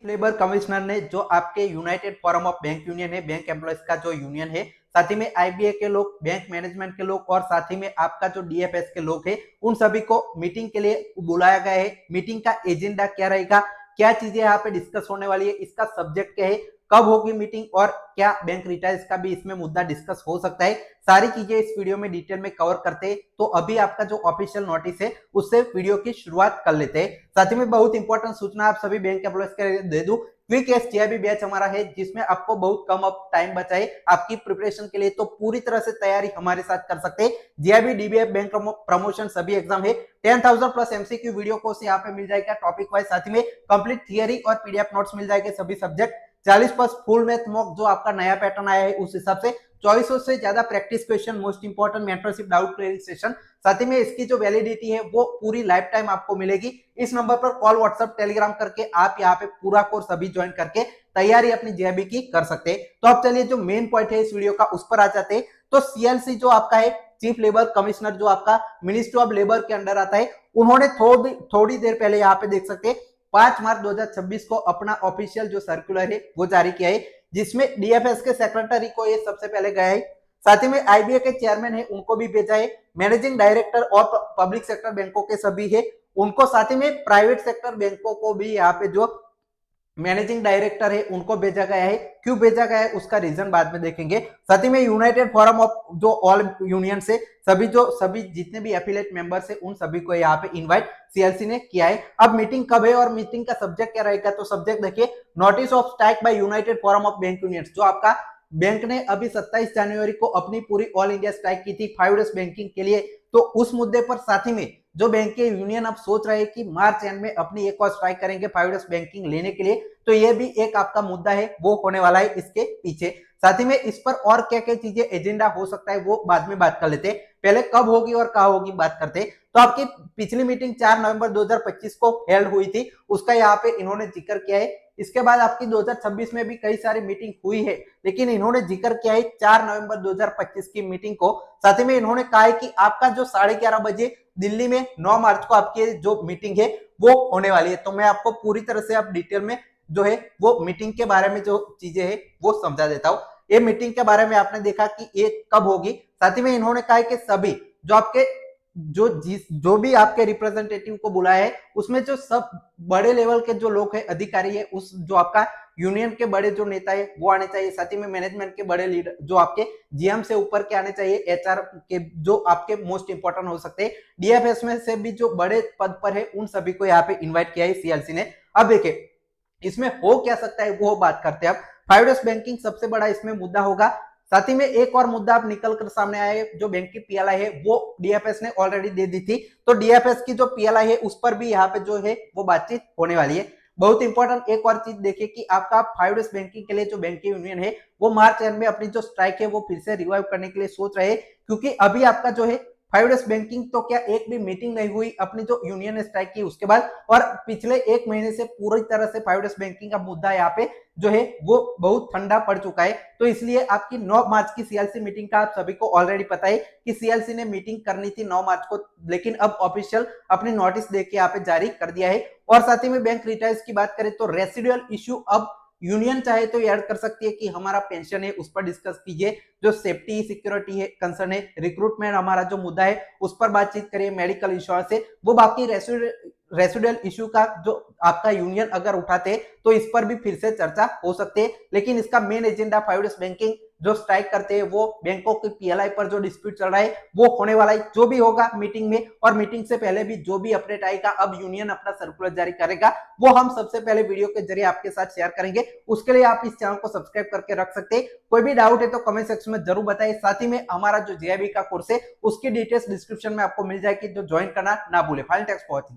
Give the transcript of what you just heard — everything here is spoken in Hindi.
लेबर कमिश्नर ने जो आपके United Forum of bank union है, बैंक एम्प्लॉयज का जो यूनियन है, साथ ही में आईबीए के लोग, बैंक मैनेजमेंट के लोग और साथ ही में आपका जो डीएफएस के लोग है, उन सभी को मीटिंग के लिए बुलाया गया है। मीटिंग का एजेंडा क्या रहेगा, क्या चीजें यहाँ पे डिस्कस होने वाली है, इसका सब्जेक्ट क्या है, कब होगी मीटिंग और क्या बैंक रिटायर्स का भी इसमें मुद्दा डिस्कस हो सकता है, सारी चीजें इस वीडियो में डिटेल में कवर करते हैं। तो अभी आपका जो ऑफिशियल नोटिस है उससे वीडियो की शुरुआत कर लेते हैं। साथ ही में बहुत इंपॉर्टेंट सूचना आप सभी बैंक एम्प्लॉयज के लिए दे दूं, क्विक एसटीआईबी बैच हमारा है जिसमें आपको बहुत कम अब टाइम बचा है आपकी प्रिपरेशन के लिए, तो पूरी तरह से तैयारी हमारे साथ कर सकते हैं। जीआईबी डीबीएफ बैंक प्रमोशन सभी एग्जाम है, 10,000 प्लस एमसीक्यू वीडियो कोर्स यहाँ पे मिल जाएगा टॉपिक वाइज, साथ ही में कंप्लीट थियरी और पीडीएफ नोट्स मिल जाएंगे सभी subject, 40 plus full math mock जो आपका नया पैटर्न आया है उस हिसाब से 2400 से ज्यादा practice question, most important mentorship doubt clearing session, साथ ही में इसकी जो वैलिडिटी है वो पूरी लाइफ टाइम आपको मिलेगी। इस नंबर पर कॉल, व्हाट्सएप, टेलीग्राम करके आप यहाँ पे पूरा कोर्स अभी ज्वाइन करके तैयारी अपनी जेबी की कर सकते हैं। तो अब चलिए जो मेन पॉइंट है इस वीडियो का उस पर आ जाते हैं। तो सीएलसी जो आपका है, चीफ लेबर कमिश्नर जो आपका मिनिस्ट्री ऑफ लेबर के अंडर आता है, उन्होंने थोड़ी देर पहले यहाँ पे देख सकते हैं 5 मार्च 2026 को अपना ऑफिशियल जो सर्कुलर है वो जारी किया है, जिसमें डीएफएस के सेक्रेटरी को ये सबसे पहले गया है, साथ ही में आईबीए के चेयरमैन है उनको भी भेजा है, मैनेजिंग डायरेक्टर और पब्लिक सेक्टर बैंकों के सभी है उनको, साथ ही में प्राइवेट सेक्टर बैंकों को भी यहाँ पे जो मैनेजिंग डायरेक्टर है उनको भेजा गया है। क्यों भेजा गया है उसका रीजन बाद में देखेंगे। साथ ही में यूनाइटेड फोरम ऑफ जो ऑल यूनियन से सभी जितने भी एफिलिएट मेंबर्स है उन सभी को यहाँ पे इनवाइट सीएलसी ने किया है। अब मीटिंग कब है और मीटिंग का सब्जेक्ट क्या रहेगा, तो सब्जेक्ट देखिए, notice of strike by United Forum of Bank Unions, जो आपका बैंक ने अभी 27 जनवरी को अपनी पूरी ऑल इंडिया स्ट्राइक की थी 5 डेज बैंकिंग के लिए, तो उस मुद्दे पर साथ ही में जो बैंक के यूनियन अब सोच रहे हैं कि मार्च एंड में अपनी एक और स्ट्राइक करेंगे 5 डेज बैंकिंग लेने के लिए, तो ये भी एक आपका मुद्दा है वो होने वाला है इसके पीछे। साथ ही में इस पर और क्या क्या चीजें एजेंडा हो सकता है वो बाद में बात कर लेते हैं, पहले कब होगी और कहाँ होगी बात करते हैं। तो आपकी पिछली मीटिंग 4 नवंबर 2025 को हेल्ड हुई थी, उसका यहाँ पे इन्होंने जिक्र किया है। इसके बाद आपकी 2026 में भी कई सारी मीटिंग हुई है, लेकिन इन्होंने जिक्र किया है 4 नवंबर 2025 की मीटिंग को। साथ ही में इन्होंने कहा है कि आपका जो 11:30 बजे दिल्ली में 9 मार्च को आपकी जो मीटिंग है वो होने वाली है। तो मैं आपको पूरी तरह से आप डिटेल में जो है वो मीटिंग के बारे में जो चीजें है वो समझा देता हूँ। ये मीटिंग के बारे में आपने देखा कि ये कब होगी, साथ ही में इन्होंने कहा है कि सभी जो आपके जो भी आपके रिप्रेजेंटेटिव को बुलाया है उसमें जो सब बड़े लेवल के जो लोग हैं, अधिकारी है, उस जो आपका यूनियन के बड़े जो नेता है वो आने चाहिए, साथ ही में मैनेजमेंट के बड़े लीडर जो आपके जीएम से ऊपर के आने चाहिए, एचआर के जो आपके मोस्ट इंपोर्टेंट हो सकते हैं, डीएफएस में से भी जो बड़े पद पर है उन सभी को यहाँ पे इन्वाइट किया है सीएलसी ने। अब देखिए इसमें हो क्या सकता है वो बात करते हैं। अब 5 डेज बैंकिंग सबसे बड़ा इसमें मुद्दा होगा, साथ ही में एक और मुद्दा अब निकल कर सामने आया है, जो बैंक की पीएलआई है वो डीएफएस ने ऑलरेडी दे दी थी, तो डीएफएस की जो पीएलआई है उस पर भी यहाँ पे जो है वो बातचीत होने वाली है। बहुत इंपॉर्टेंट एक और चीज देखिए कि आपका 5 डेज बैंकिंग के लिए जो बैंक की यूनियन है वो मार्च एंड में अपनी जो स्ट्राइक है वो फिर से रिवाइव करने के लिए सोच रहे हैं, क्योंकि अभी आपका जो है 5 डेज बैंकिंग तो क्या एक भी मीटिंग नहीं हुई अपनी जो यूनियन ने स्ट्राइक की उसके बाद, और पिछले एक महीने से पूरी तरह से 5 डेज बैंकिंग का मुद्दा यहाँ पे जो है वो बहुत ठंडा पड़ चुका है। तो इसलिए आपकी 9 मार्च की सीएलसी मीटिंग का आप सभी को ऑलरेडी पता है कि सीएलसी ने मीटिंग करनी थी 9 मार्च को, लेकिन अब ऑफिशियल अपनी नोटिस देके यहाँ पे जारी कर दिया है। और साथ ही में बैंक रिटायर्स की बात करें तो रेसिडुअल इश्यू अब यूनियन चाहे तो ऐड कर सकती है कि हमारा पेंशन है उस पर डिस्कस कीजिए, जो सेफ्टी सिक्योरिटी है कंसर्न है, रिक्रूटमेंट हमारा जो मुद्दा है उस पर बातचीत करिए, मेडिकल इंश्योरेंस है, वो बाकी रेसिडुअल इश्यू का जो आपका यूनियन अगर उठाते तो इस पर भी फिर से चर्चा हो सकती है। लेकिन इसका मेन एजेंडा 5 डेज बैंकिंग जो स्ट्राइक करते हैं वो बैंकों की पीएलआई पर जो डिस्प्यूट चल रहा है वो होने वाला है, जो भी होगा मीटिंग में, और मीटिंग से पहले भी जो भी अपडेट आएगा अब यूनियन अपना सर्कुलर जारी करेगा वो हम सबसे पहले वीडियो के जरिए आपके साथ शेयर करेंगे। उसके लिए आप इस चैनल को सब्सक्राइब करके रख सकते हैं। कोई भी डाउट है तो कमेंट सेक्शन में जरूर बताइए। साथ ही में हमारा जो जेआईबी का कोर्स है उसकी डिटेल्स डिस्क्रिप्शन में आपको मिल जाएगी, जो ज्वाइन करना ना भूले। फाइनल टेक्स्ट पहुंची।